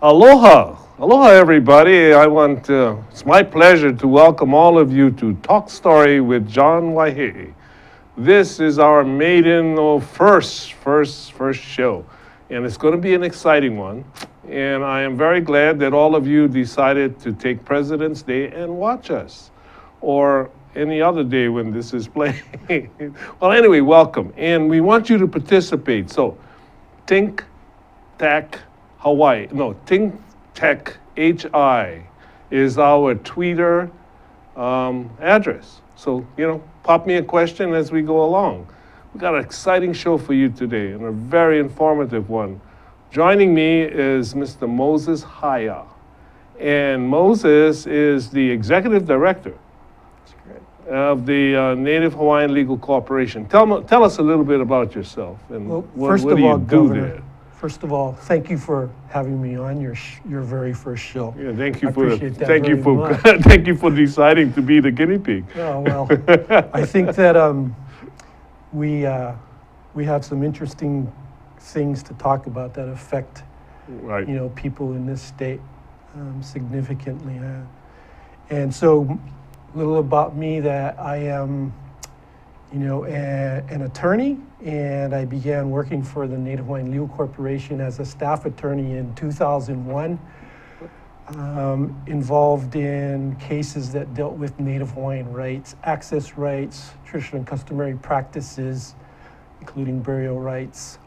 Aloha. Aloha, everybody. It's my pleasure to welcome all of you to Talk Story with John Waihee. This is our maiden first show, and it's going to be an exciting one. And I am very glad that all of you decided to take President's Day and watch us, or any other day when this is playing. Well, anyway, welcome. And we want you to participate. So, ThinkTech Hawaii. No, ThinkTech HI is our Twitter address. So, pop me a question as we go along. We got an exciting show for you today and a very informative one. Joining me is Mr. Moses Haia. And Moses is the executive director of the Native Hawaiian Legal Corporation. Tell us a little bit about yourself and what do you do there? First of all, thank you for having me on your very first show. Yeah, thank you much. Thank you for deciding to be the guinea pig. Oh, well, I think that we have some interesting things to talk about that affect Right. people in this state significantly. And so, a little about me, that I am an attorney, and I began working for the Native Hawaiian Legal Corporation as a staff attorney in 2001, involved in cases that dealt with Native Hawaiian rights, access rights, traditional and customary practices, including burial rights.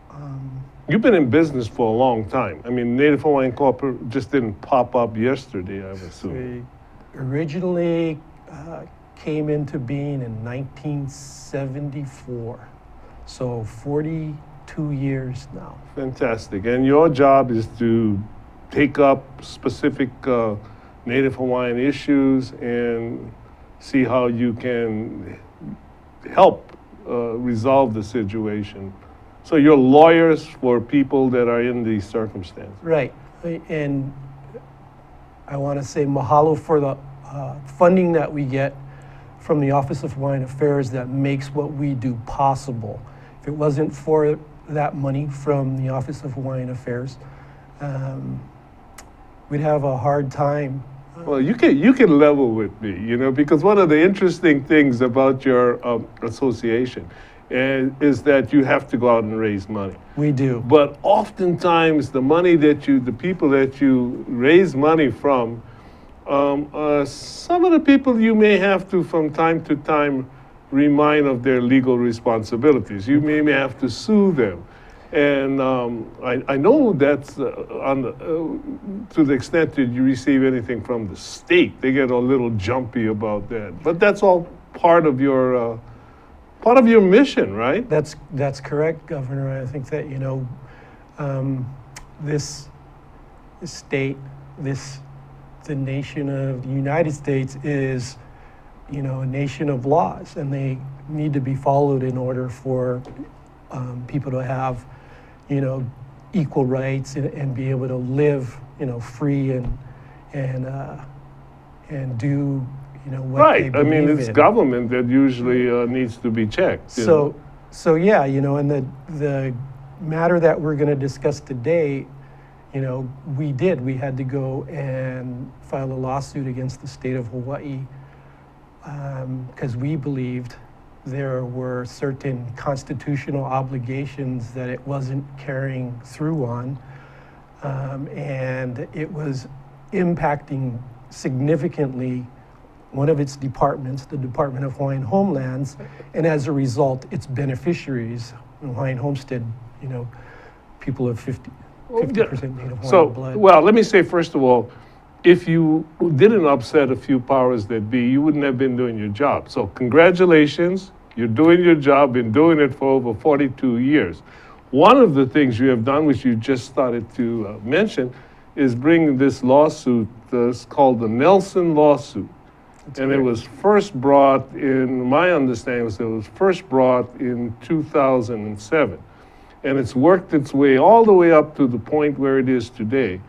You've been in business for a long time. I mean, Native Hawaiian Corporation just didn't pop up yesterday, I would assume. We originally came into being in 1974, so 42 years now. Fantastic. And your job is to take up specific Native Hawaiian issues and see how you can help resolve the situation. So you're lawyers for people that are in these circumstances. Right. And I want to say mahalo for the funding that we get from the Office of Hawaiian Affairs that makes what we do possible. If it wasn't for that money from the Office of Hawaiian Affairs, we'd have a hard time. Well, you can level with me, because one of the interesting things about your association is that you have to go out and raise money. We do. But oftentimes the people that you raise money from, some of the people you may have to, from time to time, remind of their legal responsibilities. You may have to sue them. And I know that's to the extent that you receive anything from the state, they get a little jumpy about that. But that's all part of your mission, right? That's correct, Governor. I think that this state, the nation of the United States is, a nation of laws, and they need to be followed in order for people to have, equal rights and be able to live, free and do, what Right. they believe I mean, it's in. government that usually needs to be checked. So yeah, and the matter that we're going to discuss today, we had to go and file a lawsuit against the state of Hawaii because we believed there were certain constitutional obligations that it wasn't carrying through on, and it was impacting significantly one of its departments, the Department of Hawaiian Home Lands, and as a result, its beneficiaries, Hawaiian Homestead, people of 50% Native Hawaiian blood. Well, let me say, first of all, if you didn't upset a few powers that be, you wouldn't have been doing your job. So congratulations, you're doing your job, been doing it for over 42 years. One of the things you have done, which you just started to mention, is bring this lawsuit. It's called the Nelson lawsuit. And it was first brought in, my understanding was it was first brought in 2007. And it's worked its way all the way up to the point where it is today.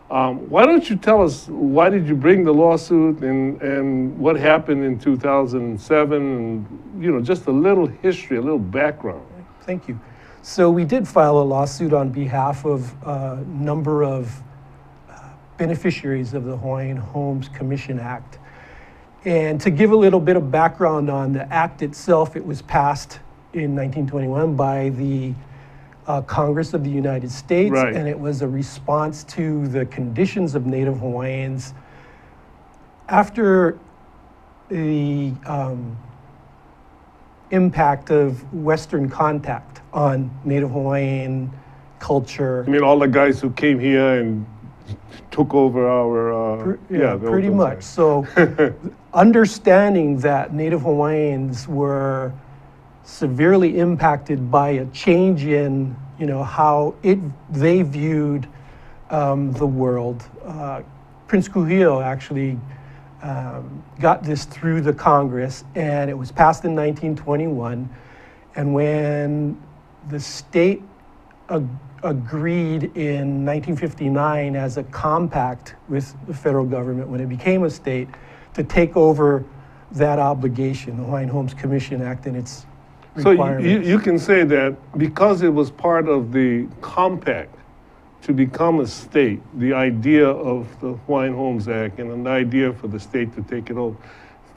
Why don't you tell us, why did you bring the lawsuit and what happened in 2007 and, just a little history, a little background. Thank you. So we did file a lawsuit on behalf of a number of beneficiaries of the Hawaiian Homes Commission Act. And to give a little bit of background on the act itself, it was passed in 1921 by the Congress of the United States, Right. and it was a response to the conditions of Native Hawaiians after the impact of Western contact on Native Hawaiian culture. I mean, all the guys who came here and took over our, Yeah, the pretty open much. space. So understanding that Native Hawaiians were severely impacted by a change in, how they viewed the world. Prince Kuhio actually got this through the Congress, and it was passed in 1921. And when the state agreed in 1959 as a compact with the federal government, when it became a state, to take over that obligation, the Hawaiian Homes Commission Act and its So requirements. you can say that because it was part of the compact to become a state, the idea of the Hawaiian Homes Act and an idea for the state to take it over,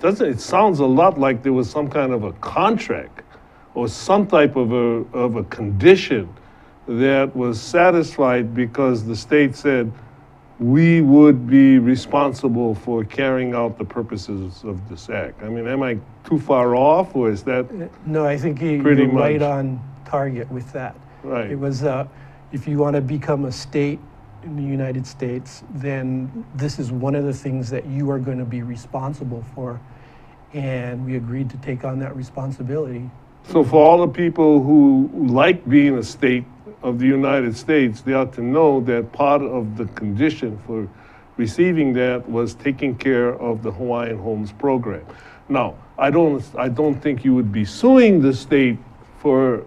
it sounds a lot like there was some kind of a contract or some type of a condition that was satisfied because the state said we would be responsible for carrying out the purposes of this act. I mean, am I too far off, or is that No, I think you're Pretty right much. on target with that. right? It was, if you want to become a state in the United States, then this is one of the things that you are going to be responsible for. And we agreed to take on that responsibility. So for all the people who like being a state of the United States, they ought to know that part of the condition for receiving that was taking care of the Hawaiian Homes program. Now, I don't think you would be suing the state for,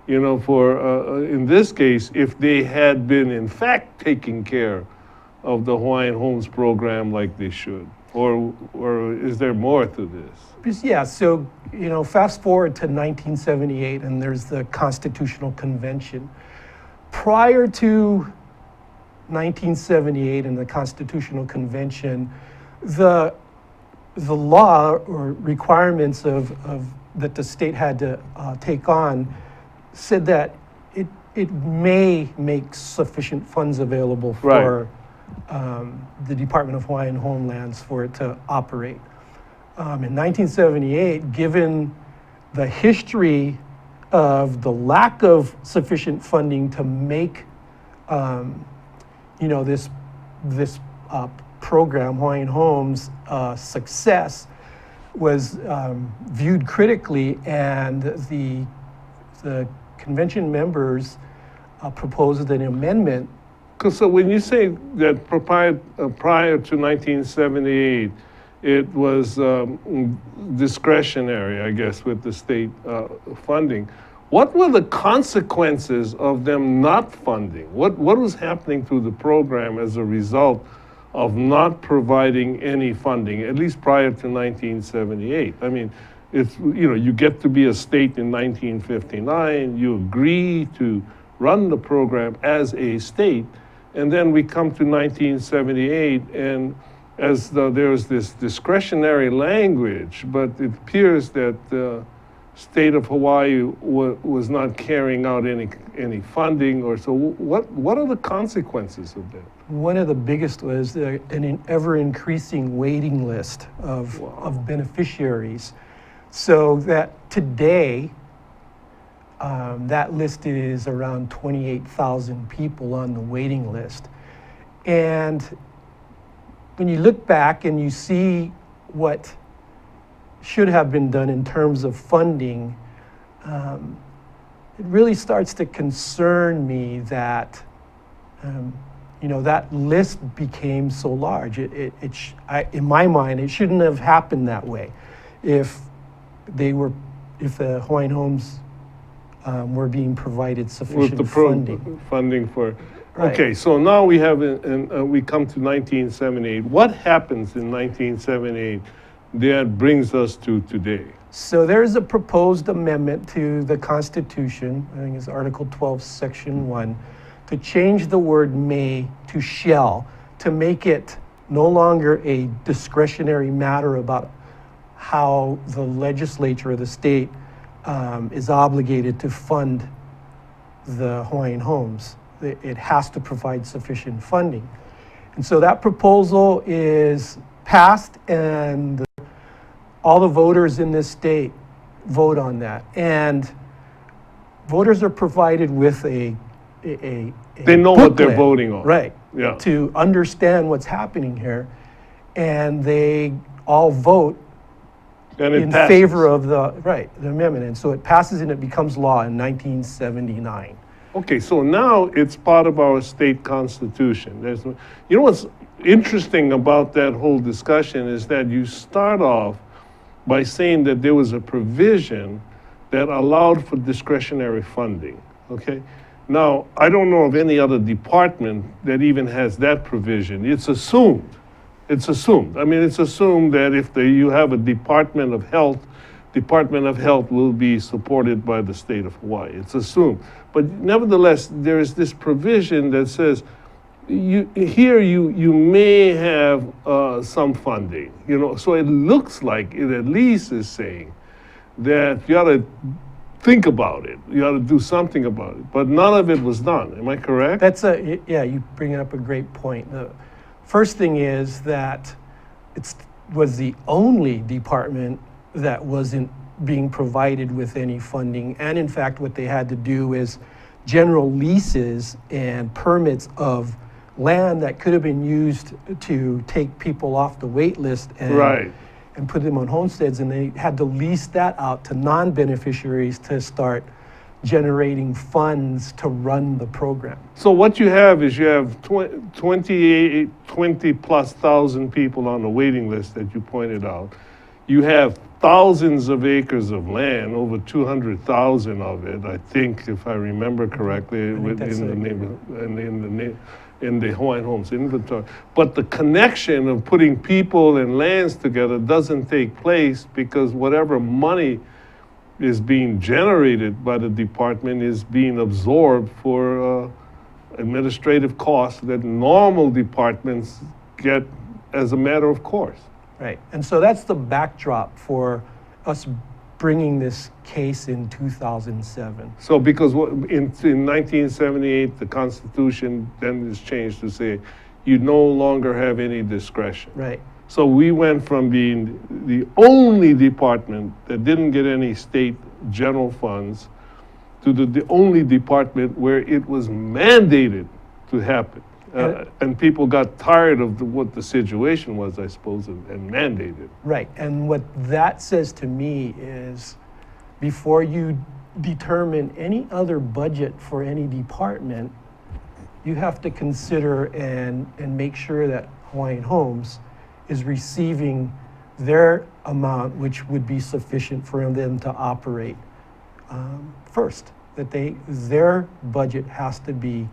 in this case, if they had been in fact taking care of the Hawaiian Homes program like they should. Or is there more to this? Yeah, so, fast forward to 1978, and there's the Constitutional Convention. Prior to 1978 and the Constitutional Convention, the law or requirements of that the state had to take on said that it may make sufficient funds available for the Department of Hawaiian Home Lands for it to operate. In 1978, given the history of the lack of sufficient funding to make, this program, Hawaiian Homes, success, was viewed critically, and the convention members proposed an amendment. So when you say that prior to 1978, it was discretionary, I guess, with the state funding, what were the consequences of them not funding? What was happening to the program as a result of not providing any funding, at least prior to 1978? I mean, it's, you get to be a state in 1959, you agree to run the program as a state, and then we come to 1978, and there's this discretionary language, but it appears that the state of Hawaii was not carrying out any funding, or so. What are the consequences of that? One of the biggest was an ever-increasing waiting list of beneficiaries. So that today, that list is around 28,000 people on the waiting list. And when you look back and you see what should have been done in terms of funding, it really starts to concern me that that list became so large. In my mind, it shouldn't have happened that way. If the Hawaiian Homes were being provided sufficient With the funding for. Right. Okay, so now we have, we come to 1978. What happens in 1978 that brings us to today? So there's a proposed amendment to the Constitution, I think it's Article 12, Section 1, to change the word may to shall, to make it no longer a discretionary matter about how the legislature or the state is obligated to fund the Hawaiian homes. It has to provide sufficient funding. And so that proposal is passed, and all the voters in this state vote on that. And voters are provided with a They know what they're booklet, voting on. right? Yeah. To understand what's happening here, and they all vote And it in passes. favor of the amendment, and so it passes and it becomes law in 1979. Okay, so now it's part of our state constitution. You know what's interesting about that whole discussion is that you start off by saying that there was a provision that allowed for discretionary funding, okay? Now, I don't know of any other department that even has that provision. It's assumed. It's assumed. I mean, it's assumed that if you have a Department of Health will be supported by the state of Hawaii. It's assumed. But nevertheless, there is this provision that says, you may have some funding, you know. So it looks like it at least is saying that you ought to think about it. You ought to do something about it. But none of it was done. Am I correct? You bring up a great point. The first thing is that it was the only department that wasn't being provided with any funding. And in fact, what they had to do is general leases and permits of land that could have been used to take people off the wait list and put them on homesteads, and they had to lease that out to non-beneficiaries to start generating funds to run the program. So what you have is you have 20 plus thousand people on the waiting list that you pointed out. You have thousands of acres of land, over 200,000 of it, I think, if I remember correctly, in the Hawaiian Homes inventory. But the connection of putting people and lands together doesn't take place because whatever money is being generated by the department is being absorbed for administrative costs that normal departments get as a matter of course. Right, and so that's the backdrop for us bringing this case in 2007. So because in 1978, the Constitution then is changed to say you no longer have any discretion. Right. So we went from being the only department that didn't get any state general funds to the only department where it was mandated to happen. And people got tired of what the situation was, I suppose, and mandated. Right, and what that says to me is before you determine any other budget for any department, you have to consider and make sure that Hawaiian Homes is receiving their amount, which would be sufficient for them to operate first. That their budget has to be,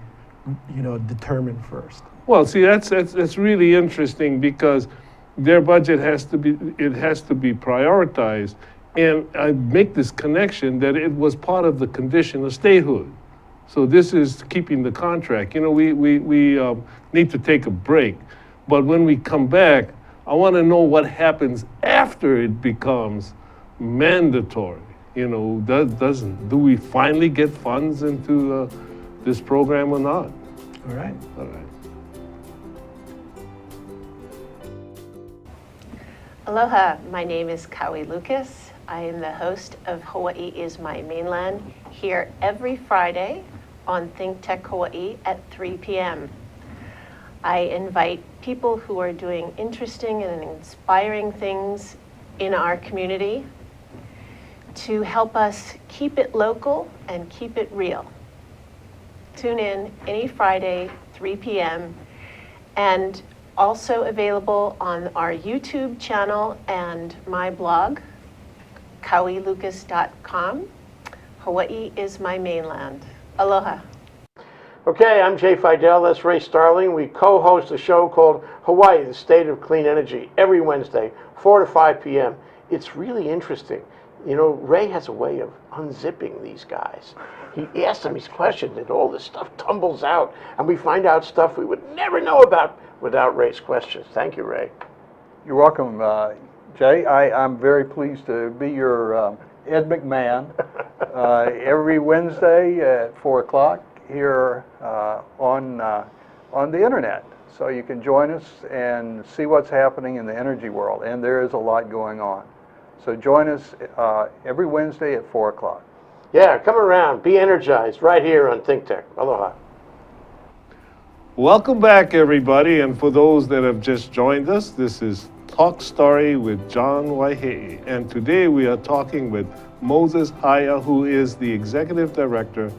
determined first. Well, see, that's really interesting because their budget has to be prioritized, and I make this connection that it was part of the condition of statehood. So this is keeping the contract. We need to take a break, but when we come back, I want to know what happens after it becomes mandatory. Do we finally get funds into this program or not? All right. All right. Aloha, my name is Kaui Lucas. I am the host of Hawaii is My Mainland, here every Friday on ThinkTech Hawaii at 3 p.m. I invite people who are doing interesting and inspiring things in our community to help us keep it local and keep it real. Tune in any Friday, 3 p.m. and also available on our YouTube channel and my blog, kauilucas.com. Hawaii is my mainland. Aloha. Okay, I'm Jay Fidel, that's Ray Starling. We co-host a show called Hawaii, the State of Clean Energy, every Wednesday, 4 to 5 p.m. It's really interesting. Ray has a way of unzipping these guys. He asks them these questions and all this stuff tumbles out, and we find out stuff we would never know about without race questions. Thank you, Ray. You're welcome, Jay. I'm very pleased to be your Ed McMahon every Wednesday at 4 o'clock here on the internet. So you can join us and see what's happening in the energy world, and there is a lot going on. So join us every Wednesday at 4 o'clock. Yeah, come around, be energized right here on ThinkTech. Aloha. Welcome back, everybody, and for those that have just joined us, this is Talk Story with John Waihee, and today we are talking with Moses Haia, who is the Executive Director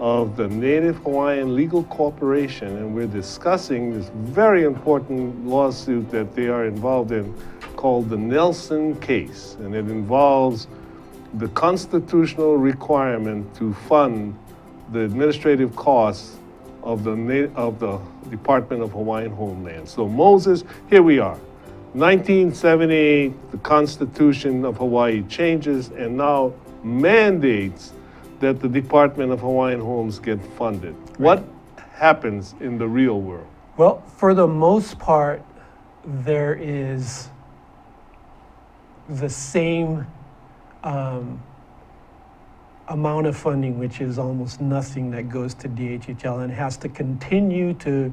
of the Native Hawaiian Legal Corporation, and we're discussing this very important lawsuit that they are involved in called the Nelson case, and it involves the constitutional requirement to fund the administrative costs of the Department of Hawaiian Home Lands. So Moses, here we are. 1978, the Constitution of Hawaii changes and now mandates that the Department of Hawaiian Homes get funded. What happens in the real world? Well, for the most part, there is the same amount of funding, which is almost nothing, that goes to DHHL and has to continue to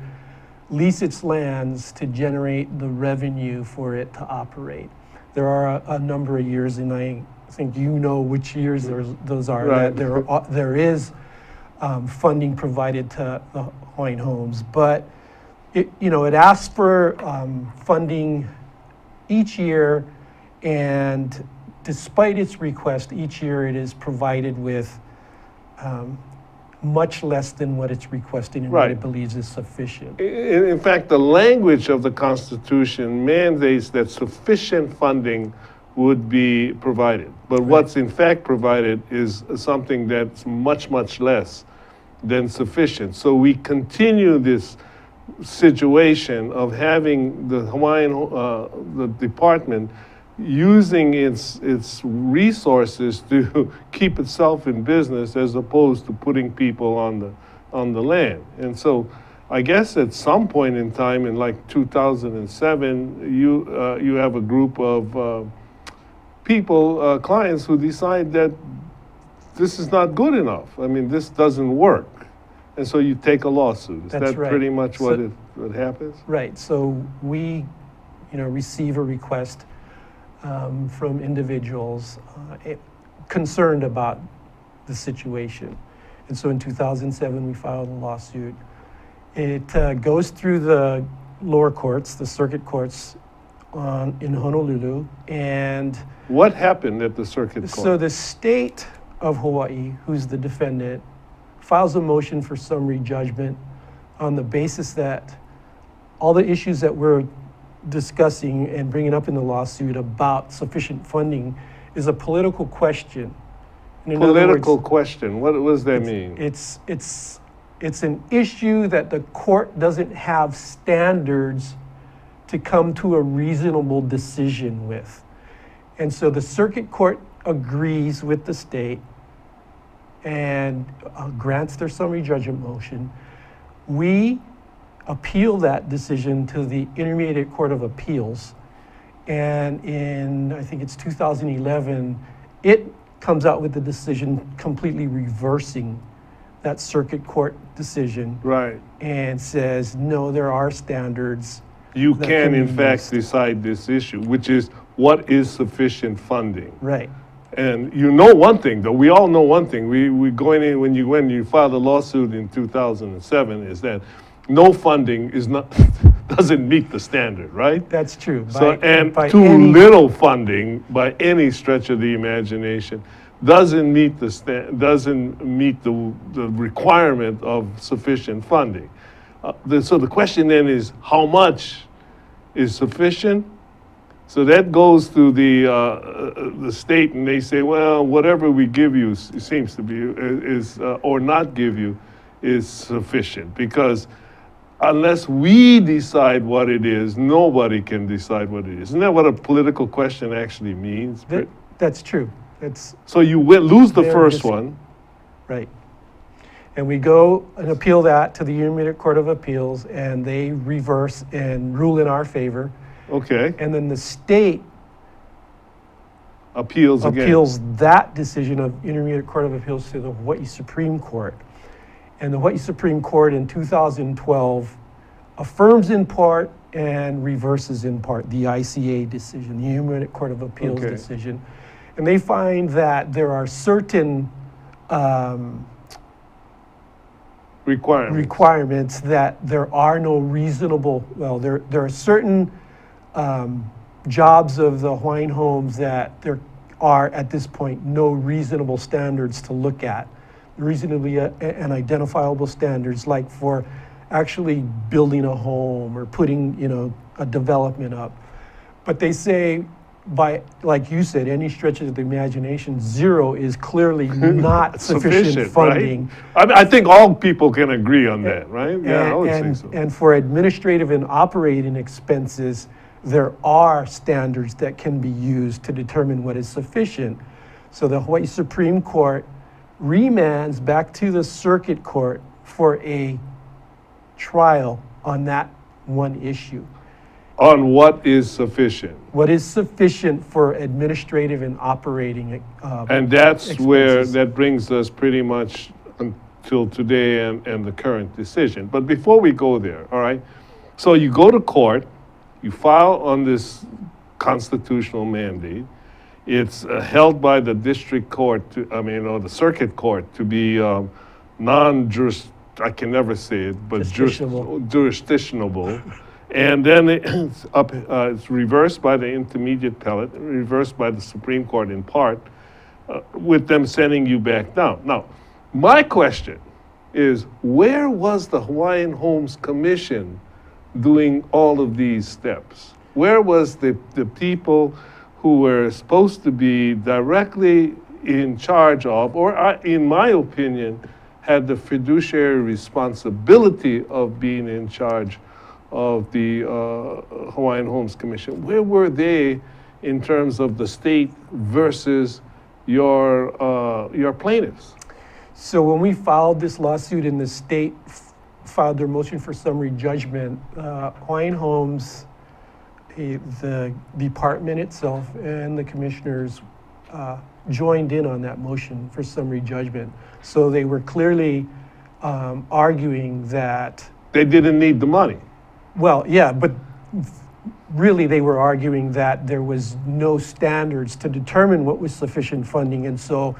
lease its lands to generate the revenue for it to operate. There are a number of years, and I think you know which years those are, Right. that there is funding provided to the Hawaiian Homes, but it asks for funding each year, and despite its request, each year it is provided with much less than what it's requesting and what Right. it believes is sufficient. In fact, the language of the Constitution mandates that sufficient funding would be provided. But what's in fact provided is something that's much, much less than sufficient. So we continue this situation of having the the department using its resources to keep itself in business as opposed to putting people on the land. And so I guess at some point in time in like 2007, you have a group of people, clients, who decide that this is not good enough. I mean, this doesn't work. And so you take a lawsuit. Is That's that right. pretty much So- what happens? Right, so we, receive a request from individuals concerned about the situation. And so in 2007, we filed a lawsuit. It goes through the lower courts, the circuit courts in Honolulu, and What happened at the circuit court? so the state of Hawaii, who's the defendant, files a motion for summary judgment on the basis that all the issues that we're discussing and bringing up in the lawsuit about sufficient funding is a political question. And in other Political words, question. What does that mean? it's an issue that the court doesn't have standards to come to a reasonable decision with. And so the circuit court agrees with the state and grants their summary judgment motion. We appeal that decision to the Intermediate Court of Appeals. And in, I think it's 2011, it comes out with the decision completely reversing that circuit court decision Right. and says, no, there are standards. You that can, can in be fact, used. decide this issue, which is what is sufficient funding. Right. And you know one thing, though. We all know one thing. We going in when you filed a lawsuit in 2007 is that no funding is not doesn't meet the standard, right? That's true. So and by too any- little funding by any stretch of the imagination doesn't meet the requirement of sufficient funding. So the question then is, how much is sufficient? So that goes to the state, and they say, well, whatever we give you seems to be or not give you is sufficient, because unless we decide what it is, nobody can decide what it is. Isn't that what a political question actually means? That's true. That's So you lose the They're first dis- one. right. And we go and appeal that to the Intermediate Court of Appeals, and they reverse and rule in our favor. Okay, And then the state appeals again. appeals that decision of Intermediate Court of Appeals to the Hawaii Supreme Court. And the Hawaii Supreme Court in 2012 affirms in part and reverses in part the ICA decision, the Intermediate Court of Appeals Okay. decision. And they find that there are certain requirements that there are no reasonable, well, there are certain jobs of the Hawaiian homes that there are at this point no reasonable standards to look at, reasonably and identifiable standards, like for actually building a home or putting, a development up. But they say, by, like you said, any stretch of the imagination, zero is clearly not sufficient funding. Right? I think all people can agree on that, right? Yeah, I would say so. And for administrative and operating expenses, there are standards that can be used to determine what is sufficient. So the Hawaii Supreme Court remands back to the circuit court for a trial on that one issue. On what is sufficient. What is sufficient for administrative and operating And that's where, expenses. that brings us pretty much until today and the current decision. But before we go there, all right, so you go to court, you file on this constitutional mandate. It's held by the district court, or the circuit court to be I can never say it, but jurisdictionable. And then it's reversed by the intermediate appellate, reversed by the Supreme Court in part, with them sending you back down. Now, my question is, where was the Hawaiian Homes Commission doing all of these steps? Where was the people who were supposed to be directly in charge of, or in my opinion, had the fiduciary responsibility of being in charge of the Hawaiian Homes Commission? Where were they in terms of the state versus your plaintiffs? So when we filed this lawsuit and the state filed their motion for summary judgment, Hawaiian Homes, the department itself and the commissioners joined in on that motion for summary judgment. So they were clearly arguing that... They didn't need the money. Well, yeah, but really they were arguing that there was no standards to determine what was sufficient funding, and so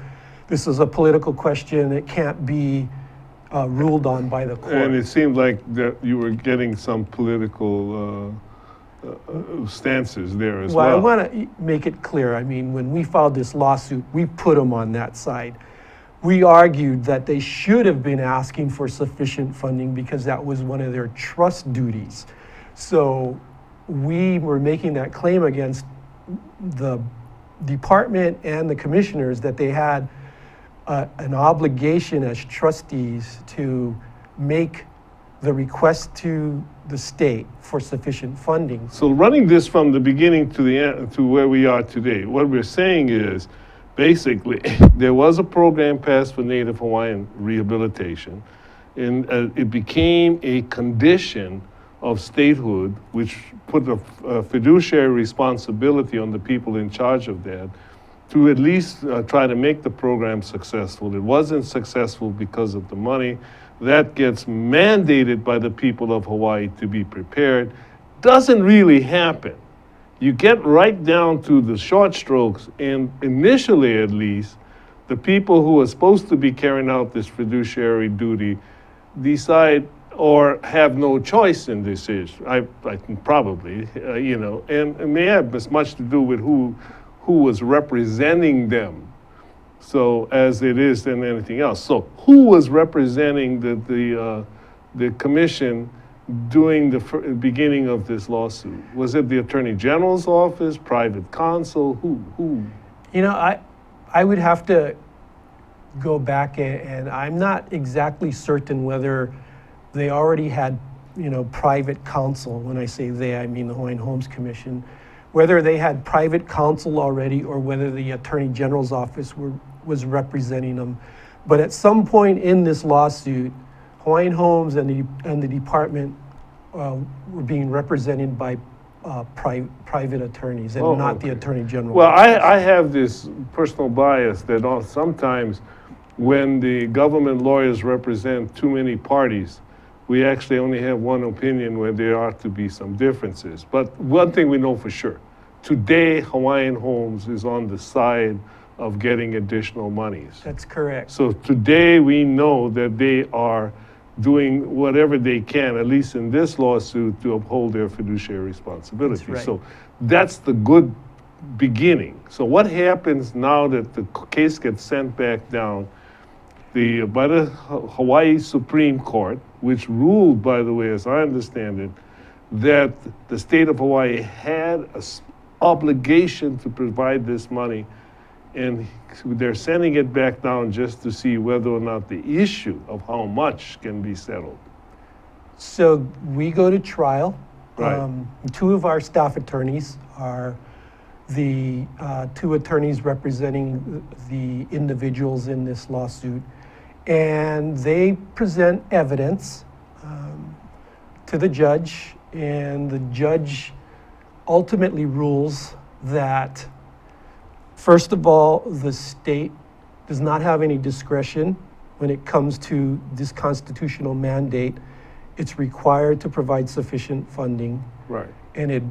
this is a political question. It can't be ruled on by the court. And it seemed like that you were getting some political stances there as well. Well, I want to make it clear. I mean, when we filed this lawsuit, we put them on that side. We argued that they should have been asking for sufficient funding because that was one of their trust duties. So we were making that claim against the department and the commissioners that they had an obligation as trustees to make the request to the state for sufficient funding. So running this from the beginning to the end, to where we are today, what we're saying is, basically, there was a program passed for Native Hawaiian rehabilitation, and it became a condition of statehood, which put a fiduciary responsibility on the people in charge of that to at least try to make the program successful. It wasn't successful because of the money. That gets mandated by the people of Hawaii to be prepared. Doesn't really happen. You get right down to the short strokes, and initially at least, the people who are supposed to be carrying out this fiduciary duty decide or have no choice in this issue. I think probably, and it may have as much to do with who was representing them, so as it is than anything else. So who was representing the commission during the beginning of this lawsuit? Was it the Attorney General's office, private counsel? Who? I would have to go back and I'm not exactly certain whether they already had, private counsel. When I say they, I mean the Hawaiian Homes Commission. Whether they had private counsel already or whether the Attorney General's office was representing them. But at some point in this lawsuit, Hawaiian Homes and the department were being represented by private attorneys and Oh, not the okay. Attorney General. Well, I have this personal bias that sometimes when the government lawyers represent too many parties, we actually only have one opinion where there ought to be some differences. But one thing we know for sure, today Hawaiian Homes is on the side of getting additional monies. That's correct. So today we know that they are doing whatever they can, at least in this lawsuit, to uphold their fiduciary responsibility. That's right. So that's the good beginning. So what happens now that the case gets sent back down by the Hawaii Supreme Court, which ruled, by the way, as I understand it, that the state of Hawaii had an obligation to provide this money, and they're sending it back down just to see whether or not the issue of how much can be settled. So we go to trial. Right. Two of our staff attorneys are the two attorneys representing the individuals in this lawsuit, and they present evidence to the judge, and the judge ultimately rules that, first of all, the state does not have any discretion when it comes to this constitutional mandate. It's required to provide sufficient funding, Right. and it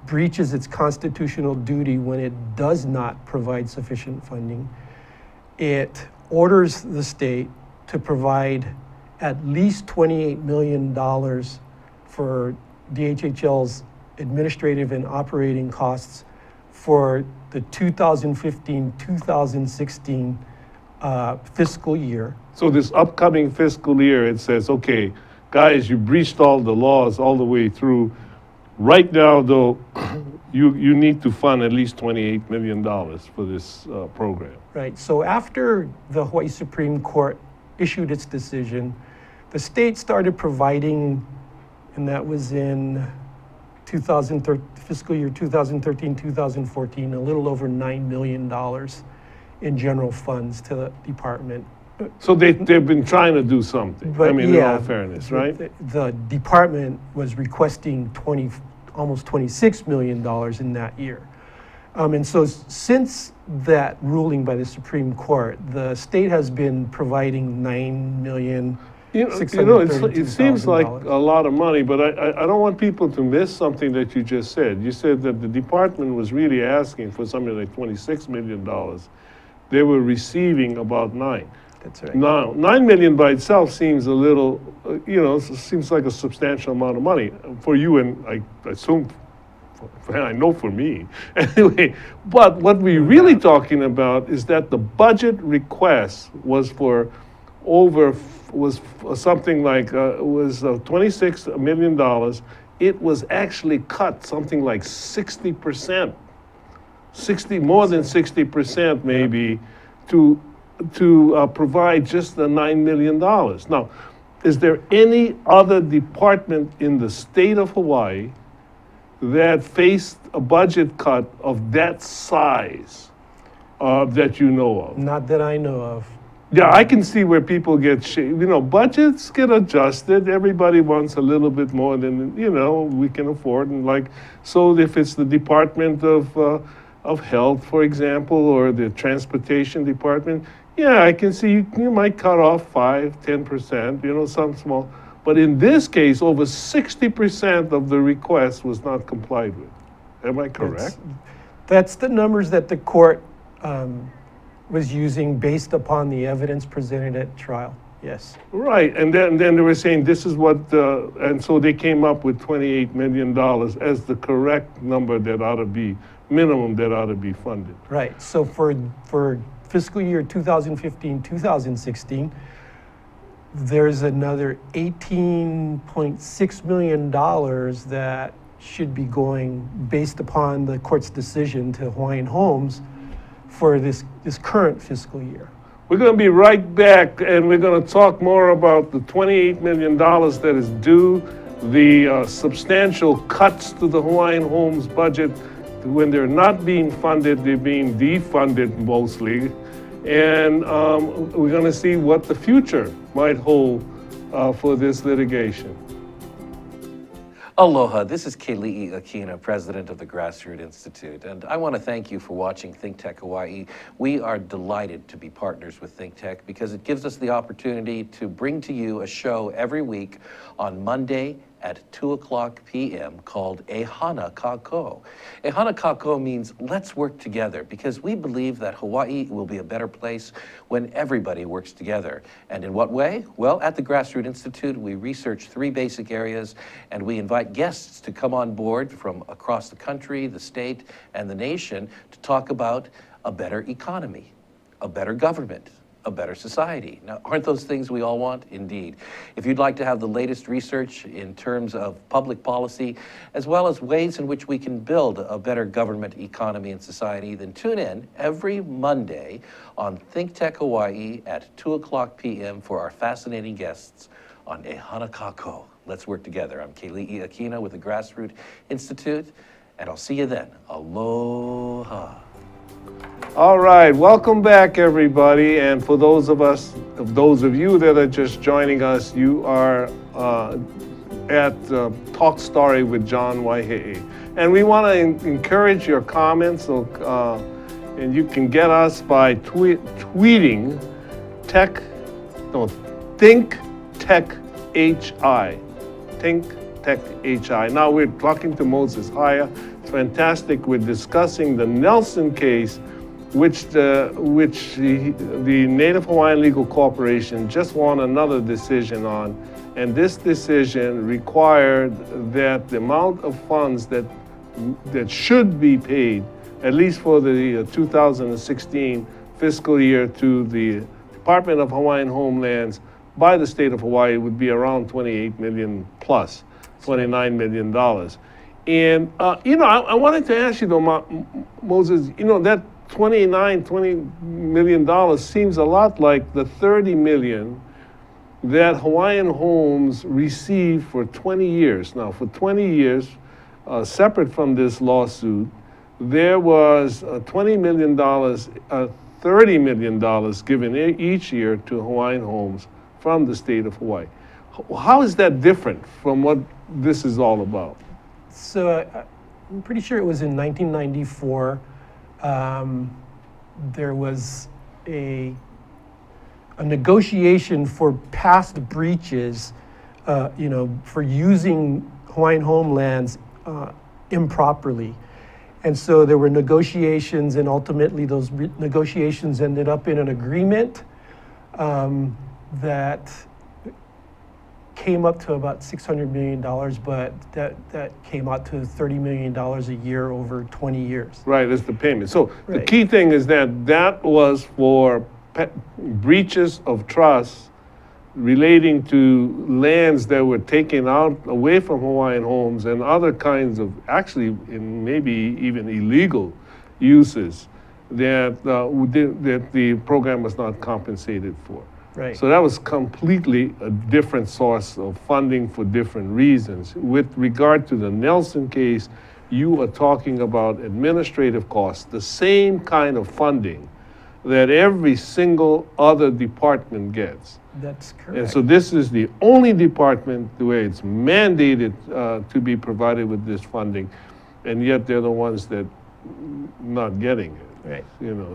breaches its constitutional duty when it does not provide sufficient funding. It orders the state to provide at least $28 million for DHHL's administrative and operating costs for the 2015-2016 fiscal year. So this upcoming fiscal year, it says, okay, guys, you breached all the laws all the way through. Right now, though, you need to fund at least $28 million for this program. Right, so after the Hawaii Supreme Court issued its decision, the state started providing, and that was in fiscal year 2013-2014, a little over $9 million in general funds to the department. So they've been trying to do something. But I mean, in yeah, all fairness, right? The department was requesting almost $26 million in that year. And so since that ruling by the Supreme Court, the state has been providing $9 million. It seems like a lot of money, but I don't want people to miss something that you just said. You said that the department was really asking for something like $26 million. They were receiving about $9 million. That's right. Now, $9 million by itself seems a little, seems like a substantial amount of money for you, and I assume, I know for me. Anyway, but what we're really talking about is that the budget request was for something like $26 million. It was actually cut something like 60%, more than 60% maybe, to provide just the $9 million. Now, is there any other department in the state of Hawaii that faced a budget cut of that size that you know of? Not that I know of. Yeah, I can see where people get, budgets get adjusted. Everybody wants a little bit more than, we can afford. And so if it's the Department of Health, for example, or the Transportation Department, yeah, I can see you might cut off 5-10%, some small. But in this case, over 60% of the request was not complied with. Am I correct? That's the numbers that the court was using based upon the evidence presented at trial. Yes. Right, and then they were saying this is what, and so they came up with $28 million as the correct number that ought to be, minimum that ought to be funded. Right, so for fiscal year 2015-2016, there's another $18.6 million that should be going based upon the court's decision to Hawaiian Homes for this current fiscal year. We're going to be right back, and we're going to talk more about the $28 million that is due, the substantial cuts to the Hawaiian Homes budget when they're not being funded, they're being defunded mostly, And we're going to see what the future might hold for this litigation. Aloha, this is Keli'i Akina, president of the Grassroots Institute, and I want to thank you for watching ThinkTech Hawaii. We are delighted to be partners with ThinkTech because it gives us the opportunity to bring to you a show every week on Monday at 2:00 p.m. called Ehana Kako. Ehana Kako means let's work together because we believe that Hawaii will be a better place when everybody works together. And in what way? Well, at the Grassroots Institute, we research 3 basic areas and we invite guests to come on board from across the country, the state, and the nation to talk about a better economy, a better government, a better society. Now, aren't those things we all want? Indeed. If you'd like to have the latest research in terms of public policy, as well as ways in which we can build a better government, economy, and society, then tune in every Monday on ThinkTech Hawaii at 2:00 p.m. for our fascinating guests on Ehana Kako. Let's work together. I'm Keli'i Akina with the Grassroots Institute, and I'll see you then. Aloha. All right, welcome back, everybody. And for those of you that are just joining us, you are at Talk Story with John Waihee. And we want to encourage your comments, and you can get us by tweeting ThinkTech HI. ThinkTech HI. Now we're talking to Moses Haia. It's fantastic. We're discussing the Nelson case, which the Native Hawaiian Legal Corporation just won another decision on. And this decision required that the amount of funds that should be paid, at least for the 2016 fiscal year, to the Department of Hawaiian Home Lands by the state of Hawaii would be around $28 million plus, $29 million. And, I wanted to ask you though, Moses, that $20 million seems a lot like the $30 million that Hawaiian Homes received for 20 years. Now, for 20 years, separate from this lawsuit, there was $20 million, $30 million given each year to Hawaiian Homes from the state of Hawaii. How is that different from what this is all about? So I'm pretty sure it was in 1994. There was a negotiation for past breaches, for using Hawaiian Home Lands improperly. And so there were negotiations, and ultimately those negotiations ended up in an agreement that came up to about $600 million, but that came out to $30 million a year over 20 years. Right, that's the payment. So the Right. key thing is that was for breaches of trust relating to lands that were taken out away from Hawaiian Homes and other kinds of, actually, in maybe even illegal uses that the program was not compensated for. Right. So that was completely a different source of funding for different reasons. With regard to the Nelson case, you are talking about administrative costs, the same kind of funding that every single other department gets. That's correct. And so this is the only department where it's mandated to be provided with this funding, and yet they're the ones that not getting it. Right.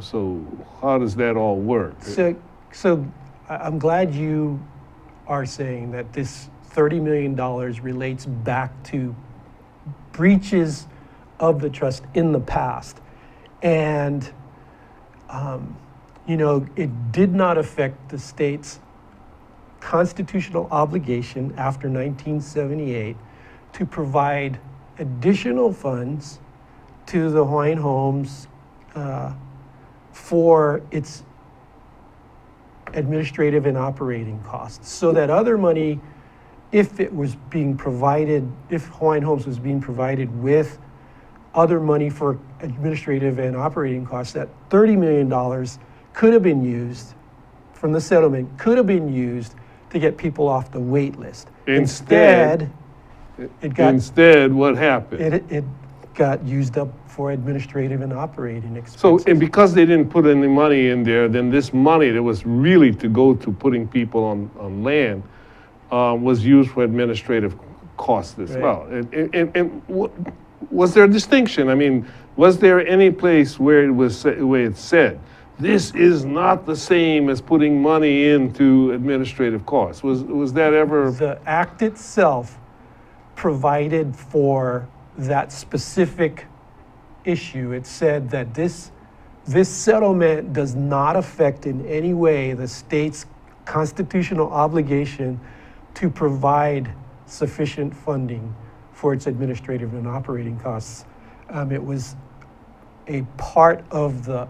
So how does that all work? So I'm glad you are saying that this $30 million relates back to breaches of the trust in the past. And, it did not affect the state's constitutional obligation after 1978 to provide additional funds to the Hawaiian Homes for its administrative and operating costs, so that other money, if Hawaiian Homes was being provided with other money for administrative and operating costs, that $30 million could have been used from the settlement, could have been used to get people off the wait list. Instead, what happened? got used up for administrative and operating So, expenses. and because they didn't put any money in there, then this money that was really to go to putting people on land was used for administrative costs as Right. well. Was there a distinction? I mean, was there any place where it said, this is not the same as putting money into administrative costs? Was that ever? The act itself provided for that specific issue. It said that this settlement does not affect in any way the state's constitutional obligation to provide sufficient funding for its administrative and operating costs. It was a part of the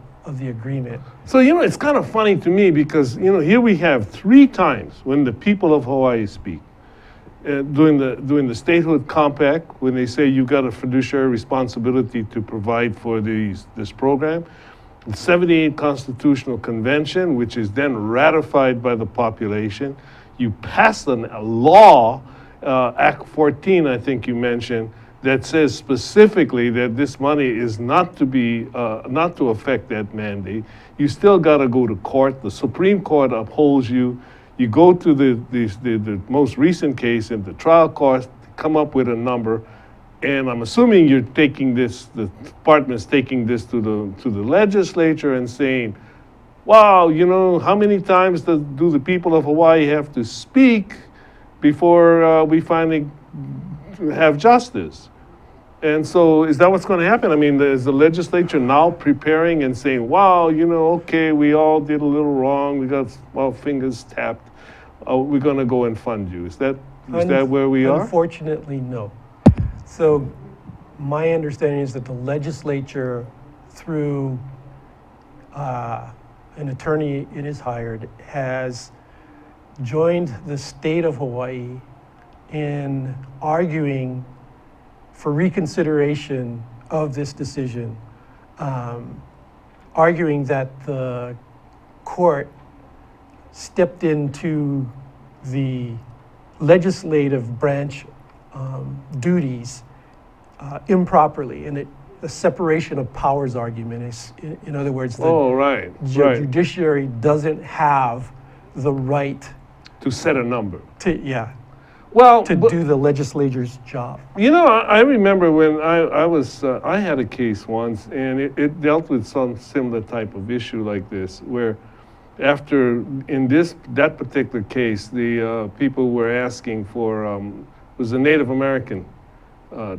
agreement. So, it's kind of funny to me because, here we have 3 times when the people of Hawaii speak. During the statehood compact, when they say you've got a fiduciary responsibility to provide for this program. The 78 Constitutional Convention, which is then ratified by the population. You pass a law, Act 14, I think you mentioned, that says specifically that this money is not to affect that mandate. You still got to go to court. The Supreme Court upholds you. You go to the most recent case in the trial court, come up with a number, and I'm assuming you're taking this, the department's taking this to the legislature and saying, wow, how many times do the people of Hawaii have to speak before we finally have justice? And so is that what's going to happen? I mean, is the legislature now preparing and saying, wow, okay, we all did a little wrong. We got our fingers tapped. We're going to go and fund you. Is that where we are? Unfortunately, no. So my understanding is that the legislature, through an attorney it has hired, has joined the state of Hawaii in arguing for reconsideration of this decision, arguing that the court stepped into the legislative branch duties improperly, and the separation of powers argument is, in other words, the Right. judiciary doesn't have the right To set a number. to do the legislature's job. I remember when I had a case once, and it dealt with some similar type of issue like this, where that particular case, the people were asking for, it was a Native American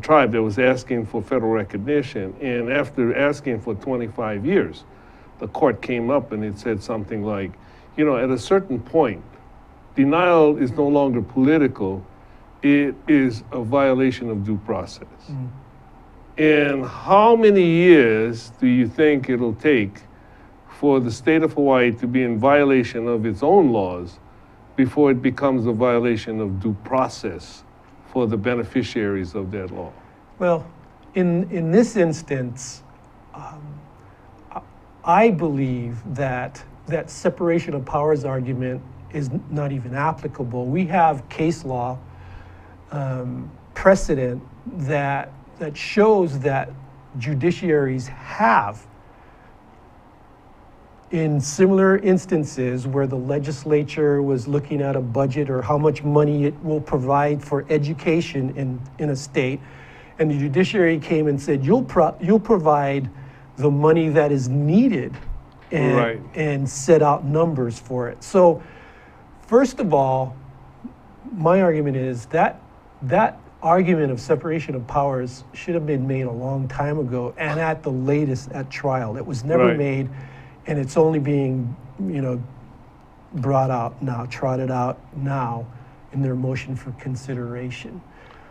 tribe that was asking for federal recognition, and after asking for 25 years, the court came up and it said something like, at a certain point, denial is no longer political, it is a violation of due process. And how many years do you think it'll take for the state of Hawaii to be in violation of its own laws before it becomes a violation of due process for the beneficiaries of that law? Well, in this instance, I believe that separation of powers argument is not even applicable. We have case law precedent that shows that judiciaries have, in similar instances where the legislature was looking at a budget or how much money it will provide for education in a state, and the judiciary came and said, you'll provide the money that is needed and set out numbers for it. So first of all, my argument is that argument of separation of powers should have been made a long time ago, and at the latest at trial. It was never made, and it's only being, brought out now, trotted out now in their motion for consideration.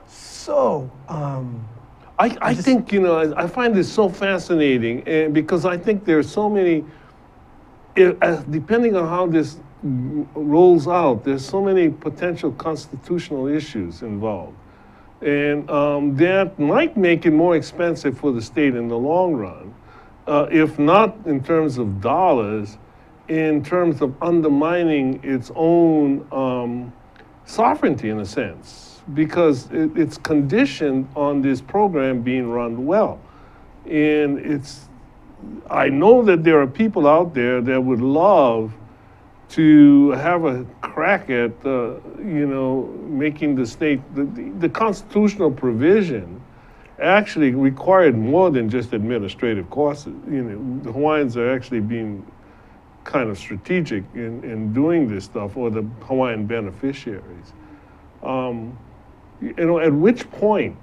So, I think, I find this so fascinating, and because I think there's so many, depending on how this rolls out, there's so many potential constitutional issues involved. And that might make it more expensive for the state in the long run, if not in terms of dollars, in terms of undermining its own sovereignty in a sense. because it's conditioned on this program being run well. And I know that there are people out there that would love to have a crack at, making the state, the constitutional provision actually required more than just administrative costs. The Hawaiians are actually being kind of strategic in doing this stuff, or the Hawaiian beneficiaries. At which point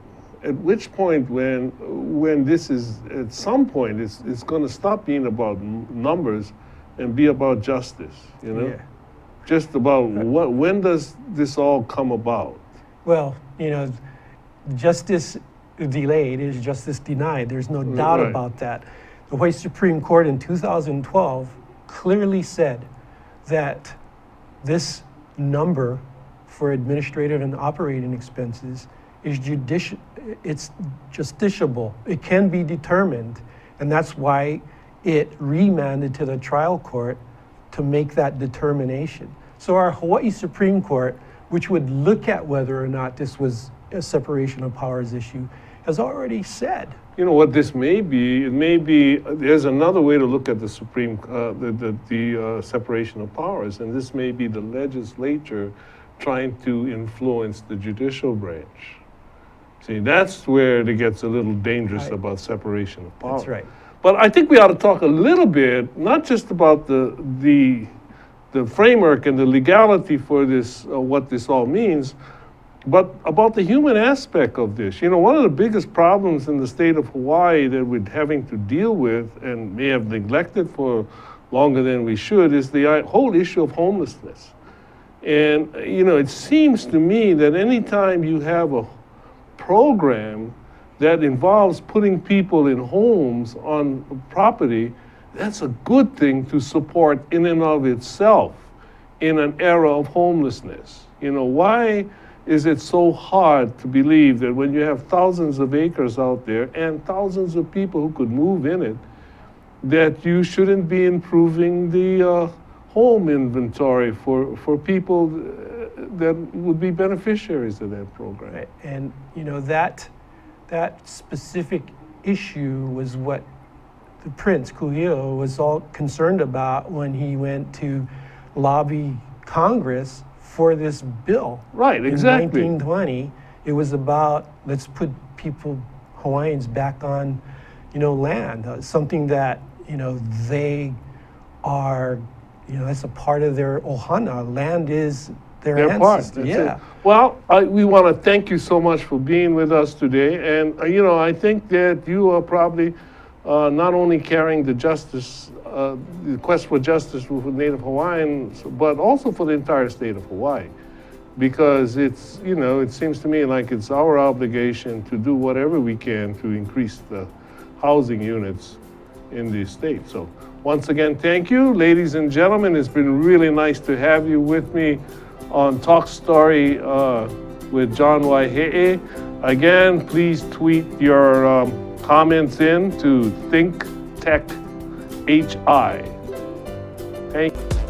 when this is, at some point, it's going to stop being about numbers and be about justice, Yeah. Just about when does this all come about? Well, justice delayed is justice denied. There's no doubt Right. about that. The Hawaii Supreme Court in 2012 clearly said that this number for administrative and operating expenses is it's justiciable. It can be determined, and that's why it remanded to the trial court to make that determination. So our Hawaii Supreme Court, which would look at whether or not this was a separation of powers issue, has already said. You know what this may be? It may be, there's another way to look at the separation of powers, and this may be the legislature trying to influence the judicial branch. See, that's where it gets a little dangerous Right. about separation of powers. That's right. But I think we ought to talk a little bit, not just about the framework and the legality for this, what this all means, but about the human aspect of this. One of the biggest problems in the state of Hawaii that we're having to deal with, and may have neglected for longer than we should, is the whole issue of homelessness. And, it seems to me that anytime you have a program that involves putting people in homes on property, that's a good thing to support in and of itself in an era of homelessness. Why is it so hard to believe that when you have thousands of acres out there and thousands of people who could move in it, that you shouldn't be improving the home inventory for people that would be beneficiaries of that program? Right. And that specific issue was what the Prince Kuhio was all concerned about when he went to lobby Congress for this bill. Right, exactly. In 1920, it was about, let's put Hawaiians back on, land, something that, they are, that's a part of their ohana. Land is their ancestors. Yeah. Well, we want to thank you so much for being with us today. And, I think that you are probably not only carrying the quest for justice for Native Hawaiians, but also for the entire state of Hawaii. Because it seems to me like it's our obligation to do whatever we can to increase the housing units in the state. So once again, thank you. Ladies and gentlemen, it's been really nice to have you with me on Talk Story with John Waihee. Again, please tweet your comments in to ThinkTech HI. Thank you.